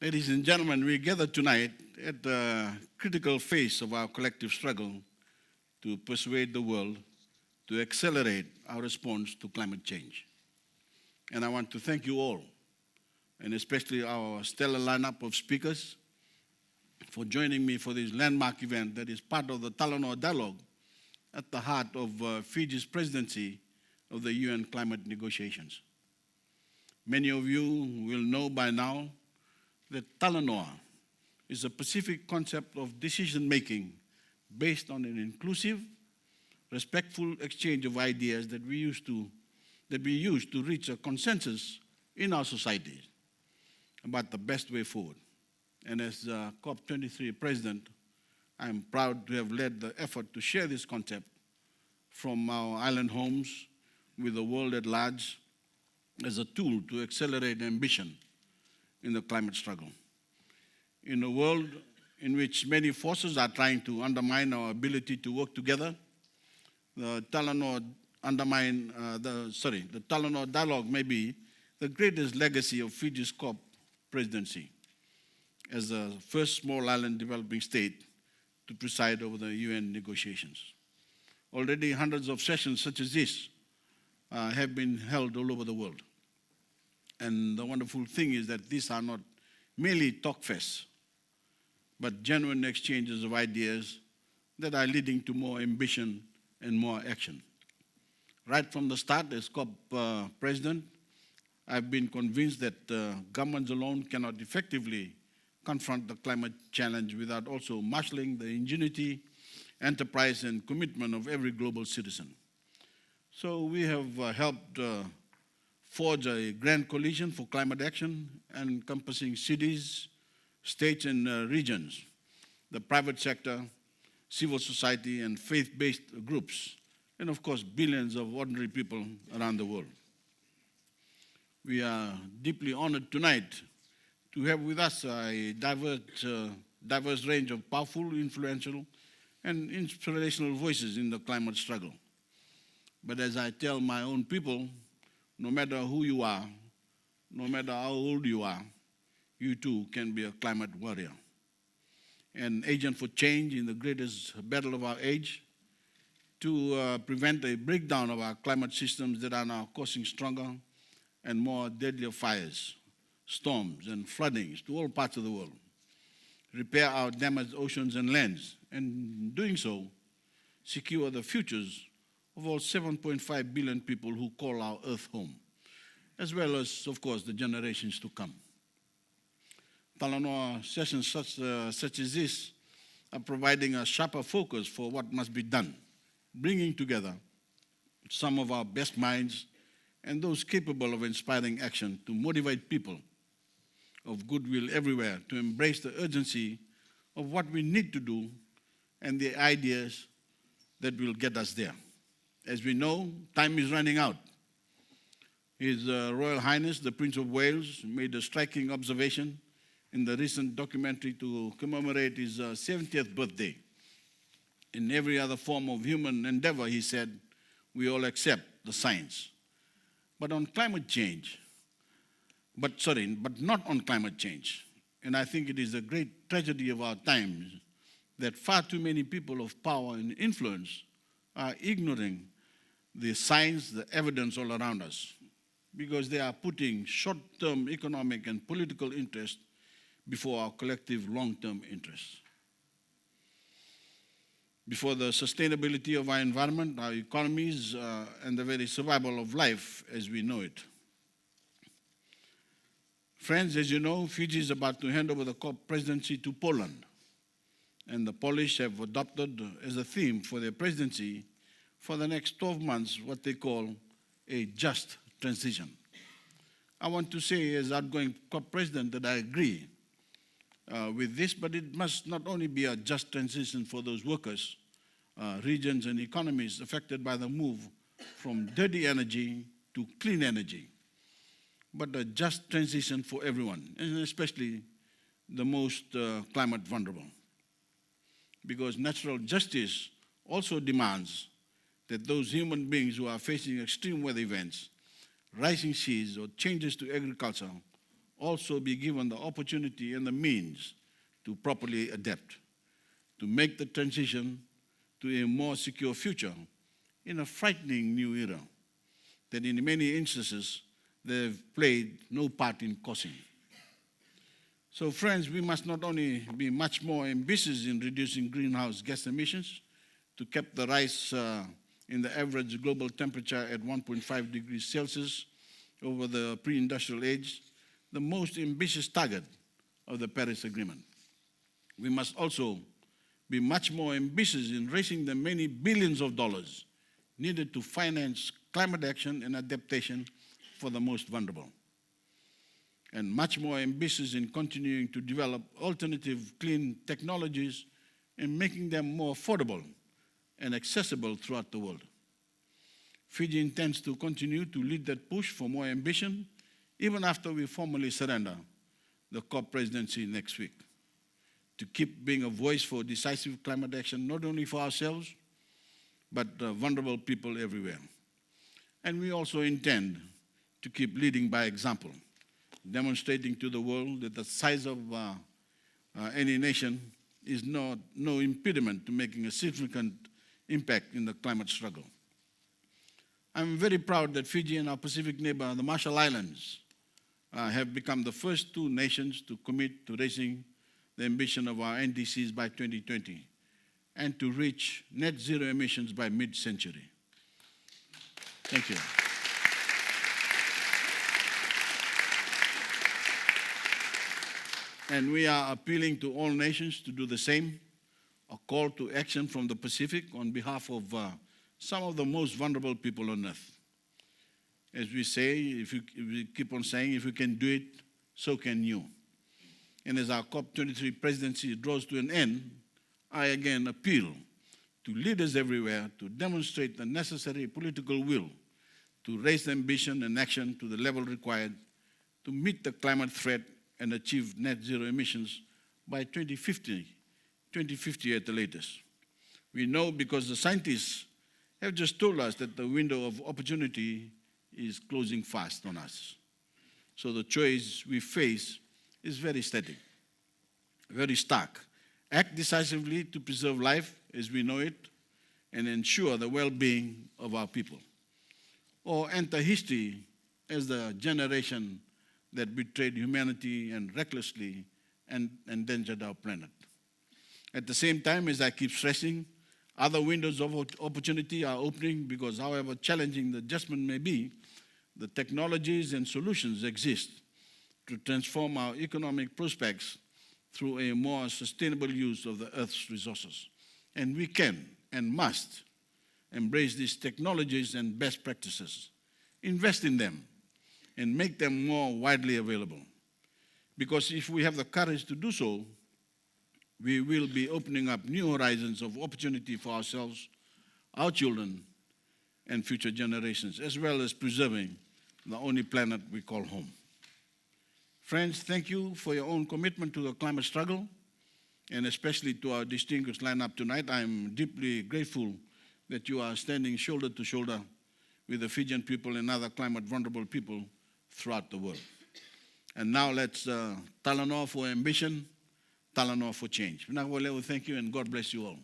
Ladies and gentlemen, we gather tonight at the critical phase of our collective struggle to persuade the world to accelerate our response to climate change. And I want to thank you all, and especially our stellar lineup of speakers, for joining me for this landmark event that is part of the Talanoa dialogue at the heart of Fiji's presidency of the UN climate negotiations. Many of you will know by now that Talanoa is a specific concept of decision-making based on an inclusive, respectful exchange of ideas that we use to reach a consensus in our society about the best way forward. And as COP23 president, I am proud to have led the effort to share this concept from our island homes with the world at large as a tool to accelerate ambition in the climate struggle. In a world in which many forces are trying to undermine our ability to work together, the Talanoa dialogue may be the greatest legacy of Fiji's COP presidency as the first small island developing state to preside over the UN negotiations. Already hundreds of sessions such as this have been held all over the world. And the wonderful thing is that these are not merely talk fests, but genuine exchanges of ideas that are leading to more ambition and more action. Right from the start, as COP president, I've been convinced that governments alone cannot effectively confront the climate challenge without also marshalling the ingenuity, enterprise, and commitment of every global citizen. So we have helped forge a grand coalition for climate action encompassing cities, states, and regions, the private sector, civil society, and faith-based groups, and of course, billions of ordinary people around the world. We are deeply honored tonight to have with us a diverse range of powerful, influential, and inspirational voices in the climate struggle. But as I tell my own people, no matter who you are, no matter how old you are, you too can be a climate warrior, an agent for change in the greatest battle of our age, to prevent a breakdown of our climate systems that are now causing stronger and more deadly fires, storms, and floodings to all parts of the world, repair our damaged oceans and lands, and in doing so, secure the futures of all 7.5 billion people who call our Earth home, as well as, of course, the generations to come. Talanoa sessions such as this are providing a sharper focus for what must be done, bringing together some of our best minds and those capable of inspiring action to motivate people of goodwill everywhere to embrace the urgency of what we need to do and the ideas that will get us there. As we know, time is running out. His Royal Highness, the Prince of Wales, made a striking observation in the recent documentary to commemorate his 70th birthday. In every other form of human endeavor, he said, we all accept the science. But on climate change, but not on climate change. And I think it is a great tragedy of our times that far too many people of power and influence are ignoring the science, the evidence all around us, because they are putting short-term economic and political interest before our collective long-term interests. Before the sustainability of our environment, our economies, and the very survival of life as we know it. Friends, as you know, Fiji is about to hand over the COP presidency to Poland, and the Polish have adopted as a theme for their presidency for the next 12 months what they call a just transition. I want to say as outgoing COP president that I agree with this, but it must not only be a just transition for those workers, regions and economies affected by the move from dirty energy to clean energy, but a just transition for everyone, and especially the most climate vulnerable. Because natural justice also demands that those human beings who are facing extreme weather events, rising seas, or changes to agriculture also be given the opportunity and the means to properly adapt, to make the transition to a more secure future in a frightening new era that in many instances they've played no part in causing. So friends, we must not only be much more ambitious in reducing greenhouse gas emissions to cap the rise in the average global temperature at 1.5 degrees Celsius over the pre-industrial age, the most ambitious target of the Paris Agreement. We must also be much more ambitious in raising the many billions of dollars needed to finance climate action and adaptation for the most vulnerable, and much more ambitious in continuing to develop alternative clean technologies and making them more affordable and accessible throughout the world. Fiji intends to continue to lead that push for more ambition even after we formally surrender the COP presidency next week, to keep being a voice for decisive climate action, not only for ourselves, but vulnerable people everywhere. And we also intend to keep leading by example, demonstrating to the world that the size of any nation is no impediment to making a significant impact in the climate struggle. I'm very proud that Fiji and our Pacific neighbor, the Marshall Islands, have become the first two nations to commit to raising the ambition of our NDCs by 2020 and to reach net zero emissions by mid-century. Thank you. And we are appealing to all nations to do the same, a call to action from the Pacific on behalf of some of the most vulnerable people on earth. As we say, if we keep on saying, if we can do it, so can you. And as our COP23 presidency draws to an end, I again appeal to leaders everywhere to demonstrate the necessary political will to raise ambition and action to the level required to meet the climate threat and achieve net zero emissions by 2050 at the latest. We know because the scientists have just told us that the window of opportunity is closing fast on us. So the choice we face is very static, very stark. Act decisively to preserve life as we know it and ensure the well-being of our people. Or enter history as the generation that betrayed humanity and recklessly endangered our planet. At the same time, as I keep stressing, other windows of opportunity are opening because however challenging the adjustment may be, the technologies and solutions exist to transform our economic prospects through a more sustainable use of the Earth's resources. And we can and must embrace these technologies and best practices, invest in them, and make them more widely available. Because if we have the courage to do so, we will be opening up new horizons of opportunity for ourselves, our children, and future generations, as well as preserving the only planet we call home. Friends, thank you for your own commitment to the climate struggle, and especially to our distinguished lineup tonight. I am deeply grateful that you are standing shoulder to shoulder with the Fijian people and other climate vulnerable people throughout the world. And now let's Talanoa for ambition, Talanoa for change. Thank you and God bless you all.